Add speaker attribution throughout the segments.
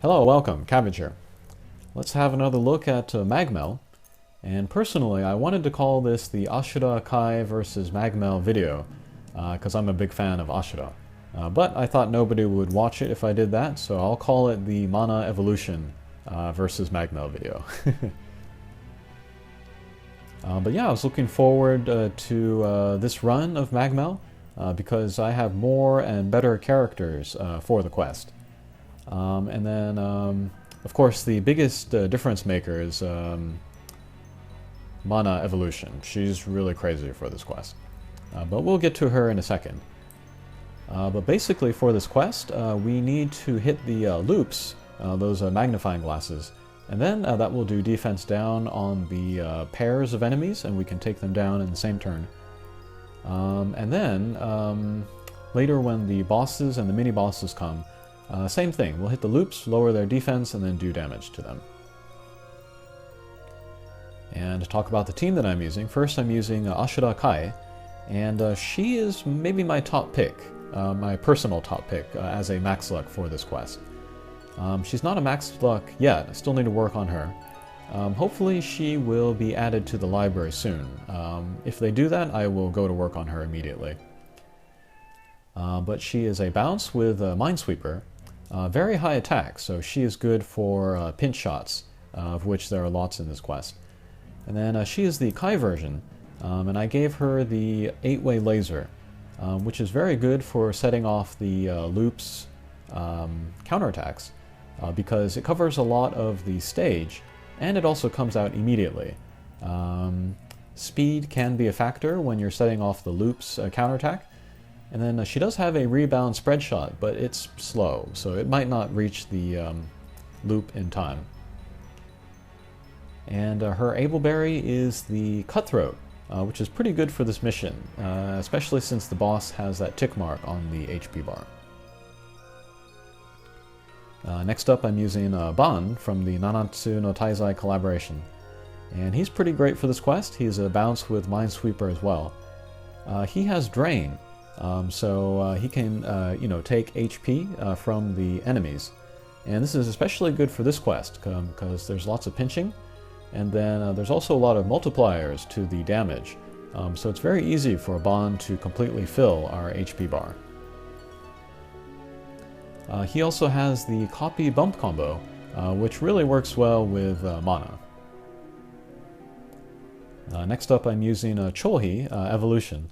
Speaker 1: Hello, welcome, Cabbage here. Let's have another look at Mag Mell. And personally, I wanted to call this the Ashura Kai versus Mag Mell video, because I'm a big fan of Ashura. But I thought nobody would watch it if I did that, so I'll call it the Mana Evolution versus Mag Mell video. But yeah, I was looking forward to this run of Mag Mell, because I have more and better characters for the quest. And then, of course, the biggest difference maker is Mana Evolution. She's really crazy for this quest. But we'll get to her in a second. But basically for this quest, we need to hit the loops, those magnifying glasses, and then that will do defense down on the pairs of enemies, and we can take them down in the same turn. And then, later when the bosses and the mini-bosses come, same thing, we'll hit the loops, lower their defense, and then do damage to them. And to talk about the team that I'm using, first I'm using Ashura Kai, and she is maybe my top pick, my personal top pick as a max luck for this quest. She's not a max luck yet, I still need to work on her. Hopefully she will be added to the library soon. If they do that, I will go to work on her immediately. But she is a bounce with a Minesweeper. Very high attack, so she is good for pinch shots, of which there are lots in this quest. And then she is the Kai version, and I gave her the 8-way laser, which is very good for setting off the loops counterattacks, because it covers a lot of the stage, and it also comes out immediately. Speed can be a factor when you're setting off the loops counterattack. And then she does have a rebound spread shot, but it's slow, so it might not reach the loop in time. And her Ableberry is the Cutthroat, which is pretty good for this mission, especially since the boss has that tick mark on the HP bar. Next up I'm using Ban from the Nanatsu no Taizai collaboration. And he's pretty great for this quest. He's a bounce with Minesweeper as well. He has Drain. So he can, take HP from the enemies. And this is especially good for this quest, because there's lots of pinching, and then there's also a lot of multipliers to the damage. So it's very easy for Ban to completely fill our HP bar. He also has the Copy Bump combo, which really works well with Mana. Next up I'm using Cholhi Evolution.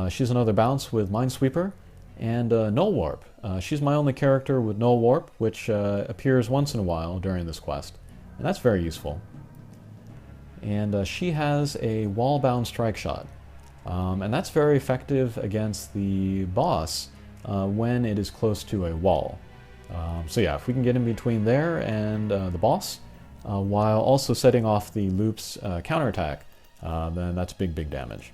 Speaker 1: She's another bounce with Minesweeper, and Null Warp. She's my only character with Null Warp, which appears once in a while during this quest, and that's very useful. And she has a wall-bound strike shot, and that's very effective against the boss when it is close to a wall. So yeah, if we can get in between there and the boss, while also setting off the loop's counterattack, then that's big damage.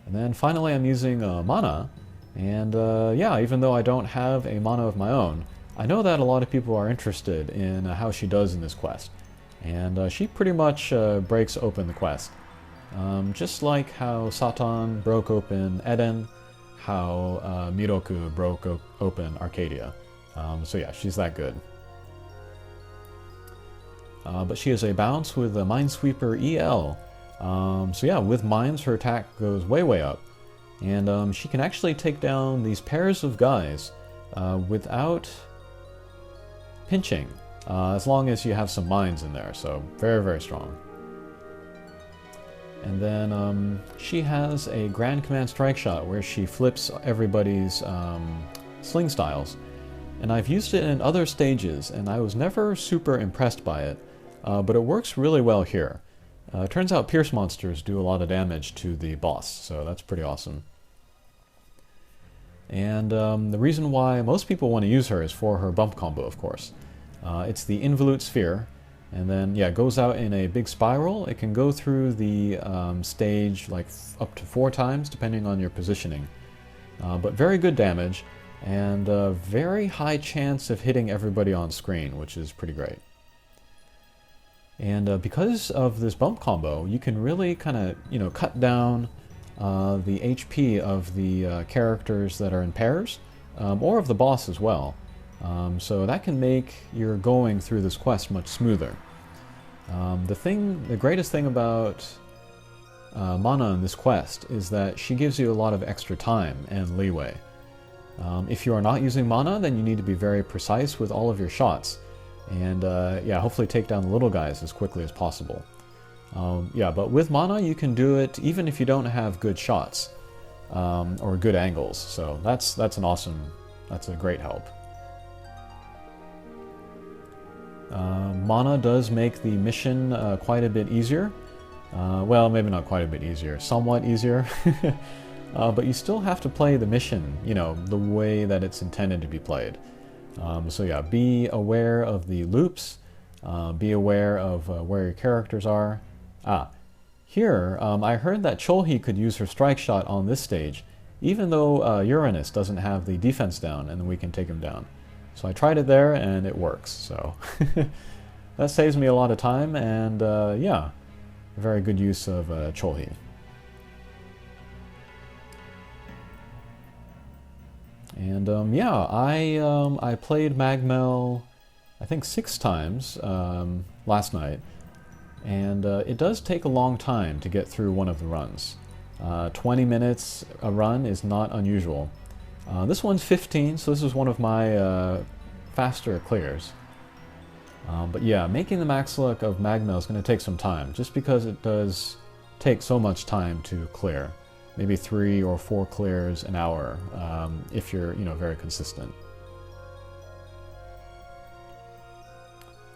Speaker 1: And then finally I'm using Mana, and yeah, even though I don't have a Mana of my own, I know that a lot of people are interested in how she does in this quest. And she pretty much breaks open the quest. Just like how Satan broke open Eden, how Miroku broke open Arcadia. So yeah, she's that good. But she is a bounce with a Minesweeper EL. So yeah, with mines her attack goes way up, and she can actually take down these pairs of guys without pinching, as long as you have some mines in there, so very strong. And then she has a Grand Command Strike Shot where she flips everybody's sling styles, and I've used it in other stages and I was never super impressed by it, but it works really well here. Turns out Pierce monsters do a lot of damage to the boss, so that's pretty awesome. And the reason why most people want to use her is for her bump combo, of course. It's the Involute Sphere, and then, yeah, it goes out in a big spiral. It can go through the stage like up to 4 times, depending on your positioning. But very good damage, and a very high chance of hitting everybody on screen, which is pretty great. And because of this bump combo, you can really kind of, cut down the HP of the characters that are in pairs, or of the boss as well. So that can make your going through this quest much smoother. The greatest thing about Mana in this quest is that she gives you a lot of extra time and leeway. If you are not using Mana, then you need to be very precise with all of your shots, and yeah, hopefully take down the little guys as quickly as possible. Yeah, but with Mana you can do it even if you don't have good shots or good angles, so that's a great help. Mana does make the mission quite a bit easier. Well, maybe not quite a bit easier, somewhat easier. But you still have to play the mission, you know, the way that it's intended to be played. So yeah, be aware of the loops, be aware of where your characters are. Here, I heard that Cholhi could use her strike shot on this stage, even though Uranus doesn't have the defense down, and we can take him down. So I tried it there, and it works, so that saves me a lot of time, and yeah, very good use of Cholhi. And yeah, I played Mag Mell, I think 6 times last night, and it does take a long time to get through one of the runs. 20 minutes a run is not unusual. This one's 15, so this is one of my faster clears. But yeah, making the max luck of Mag Mell is going to take some time, just because it does take so much time to clear. Maybe 3 or 4 clears an hour, if you're, you know, very consistent.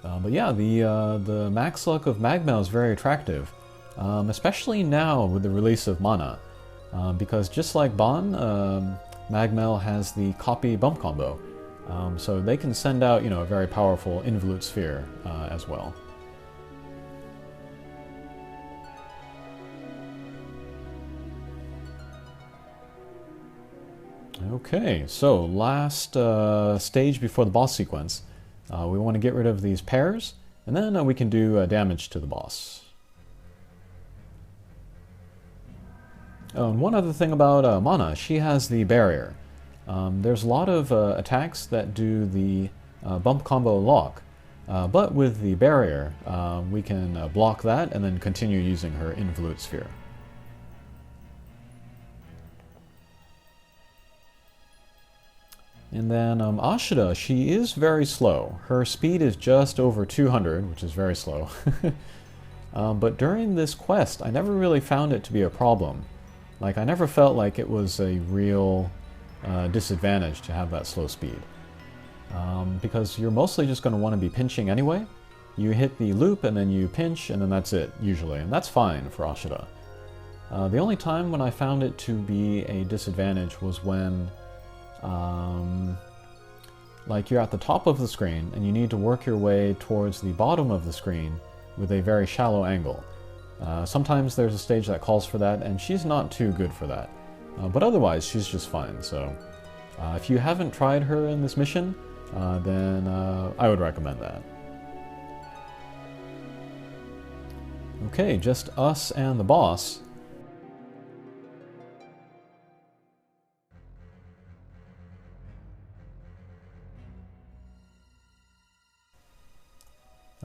Speaker 1: But yeah, the max luck of Mag Mell is very attractive, especially now with the release of Mana, because just like Bon, Mag Mell has the copy bump combo, so they can send out, you know, a very powerful involute sphere as well. Okay, so last stage before the boss sequence, we want to get rid of these pairs, and then we can do damage to the boss. Oh, and one other thing about Mana, she has the barrier. There's a lot of attacks that do the bump combo lock, but with the barrier, we can block that and then continue using her involute sphere. And then Ashita, she is very slow. Her speed is just over 200, which is very slow. But during this quest, I never really found it to be a problem. Like, I never felt like it was a real disadvantage to have that slow speed. Because you're mostly just going to want to be pinching anyway. You hit the loop and then you pinch and then that's it, usually. And that's fine for Ashita. The only time when I found it to be a disadvantage was when like you're at the top of the screen and you need to work your way towards the bottom of the screen with a very shallow angle. Sometimes there's a stage that calls for that, and she's not too good for that. But otherwise, she's just fine. So if you haven't tried her in this mission, then I would recommend that. Okay, just us and the boss.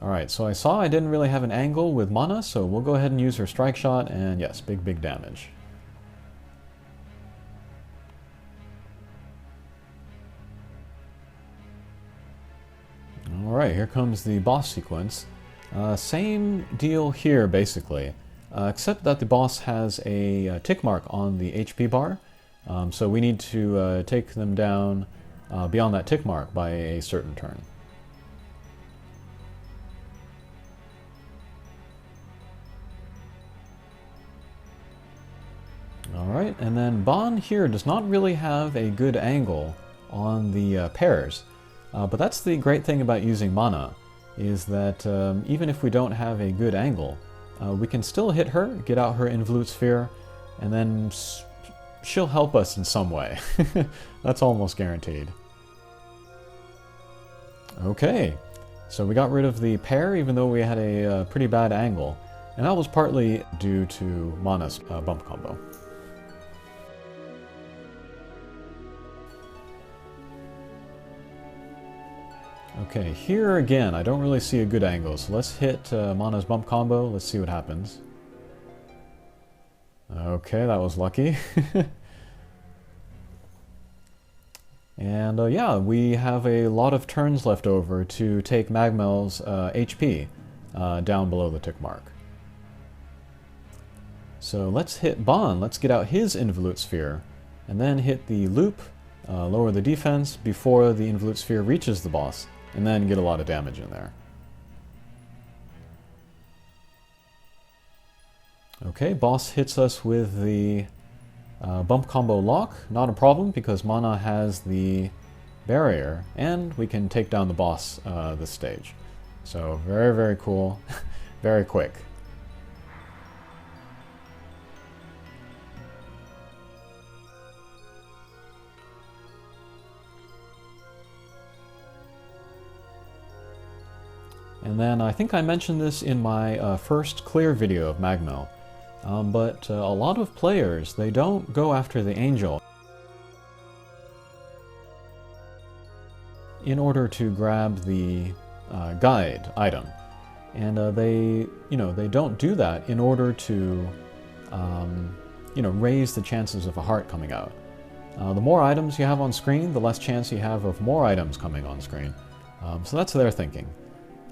Speaker 1: Alright, so I saw I didn't really have an angle with Mana, so we'll go ahead and use her strike shot, and yes, big damage. Alright, here comes the boss sequence. Same deal here, basically, except that the boss has a tick mark on the HP bar, so we need to take them down beyond that tick mark by a certain turn. Alright, and then Bon here does not really have a good angle on the pairs, but that's the great thing about using Mana, is that even if we don't have a good angle, we can still hit her, get out her involute sphere, and then she'll help us in some way. That's almost guaranteed. Okay, so we got rid of the pair even though we had a pretty bad angle, and that was partly due to Mana's bump combo. Okay, here again, I don't really see a good angle, so let's hit Mana's bump combo. Let's see what happens. Okay, that was lucky. And yeah, we have a lot of turns left over to take Mag Mell's HP down below the tick mark. So let's hit Bon, let's get out his Involute Sphere, and then hit the loop, lower the defense before the Involute Sphere reaches the boss, and then get a lot of damage in there. Okay, boss hits us with the bump combo lock, not a problem because Mana has the barrier, and we can take down the boss this stage. So very, very cool, very quick. And then I think I mentioned this in my first clear video of Mag Mell, but a lot of players, they don't go after the angel in order to grab the guide item. And they don't do that in order to raise the chances of a heart coming out. The more items you have on screen, the less chance you have of more items coming on screen. So that's their thinking.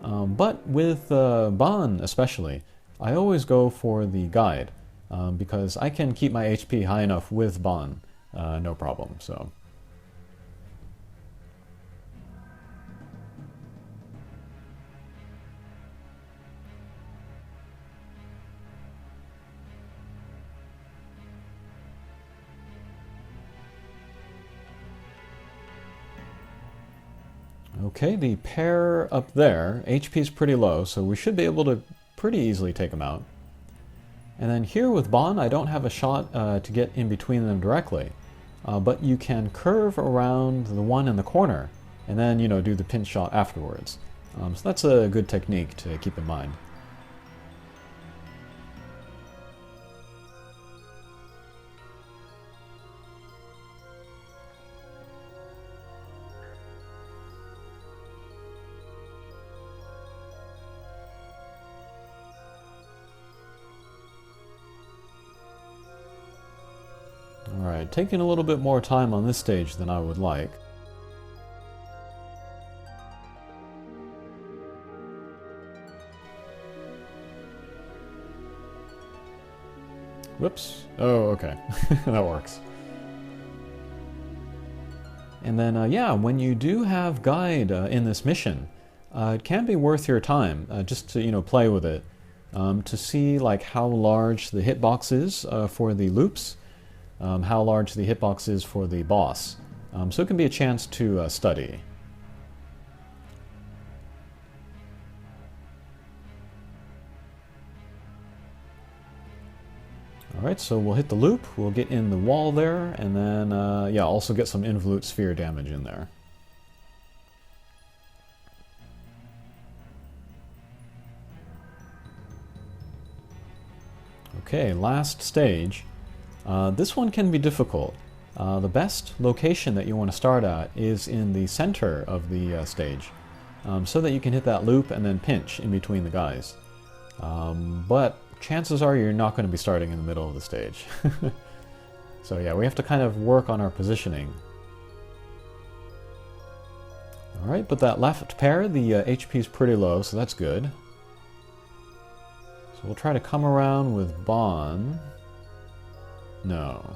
Speaker 1: But with Bon especially, I always go for the guide because I can keep my HP high enough with Bon, no problem. So. Okay, the pair up there, HP is pretty low, so we should be able to pretty easily take them out. And then here with Bon, I don't have a shot to get in between them directly, but you can curve around the one in the corner, and then, do the pinch shot afterwards. So that's a good technique to keep in mind. Alright, taking a little bit more time on this stage than I would like. Whoops. Oh, okay. That works. And then, yeah, when you do have guide in this mission, it can be worth your time just to, play with it, to see like how large the hitbox is for the loops. How large the hitbox is for the boss. So it can be a chance to study. Alright, so we'll hit the loop, we'll get in the wall there, and then, yeah, also get some Involute Sphere damage in there. Okay, last stage. This one can be difficult. The best location that you want to start at is in the center of the stage, so that you can hit that loop and then pinch in between the guys. But chances are you're not going to be starting in the middle of the stage. So yeah, we have to kind of work on our positioning. Alright, but that left pair, the HP is pretty low, so that's good. So we'll try to come around with Bon. No.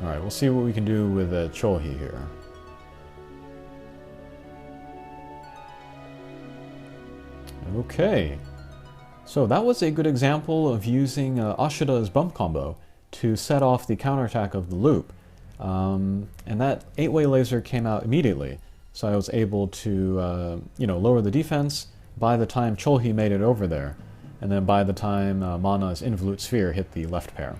Speaker 1: Alright, we'll see what we can do with Cholhi here. Okay. So that was a good example of using Ashida's bump combo to set off the counterattack of the loop. And that 8-way laser came out immediately. So I was able to, lower the defense by the time Cholhi made it over there, and then by the time Mana's Involute Sphere hit the left pair.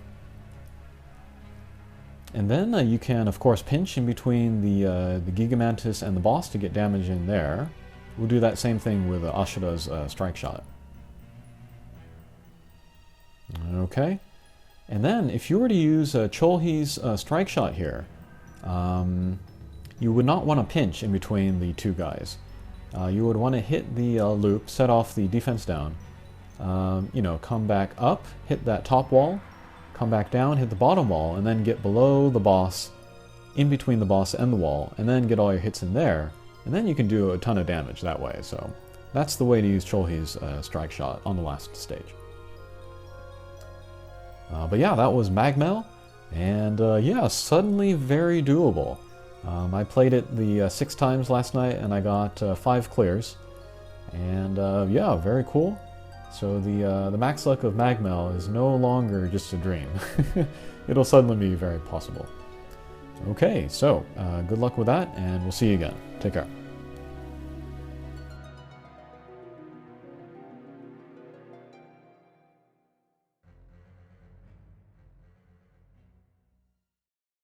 Speaker 1: And then you can, of course, pinch in between the Gigamantis and the boss to get damage in there. We'll do that same thing with Ashida's strike shot. Okay. And then, if you were to use Cholhi's strike shot here, you would not want to pinch in between the two guys. You would want to hit the loop, set off the defense down, you know, come back up, hit that top wall, come back down, hit the bottom wall, and then get below the boss, in between the boss and the wall, and then get all your hits in there, and then you can do a ton of damage that way. So that's the way to use Cholhi's strike shot on the last stage. But yeah, that was Mag Mell, and yeah, suddenly very doable. I played it the 6 times last night, and I got 5 clears, and yeah, very cool. So the max luck of Mag Mell is no longer just a dream. It'll suddenly be very possible. Okay, so good luck with that, and we'll see you again. Take care.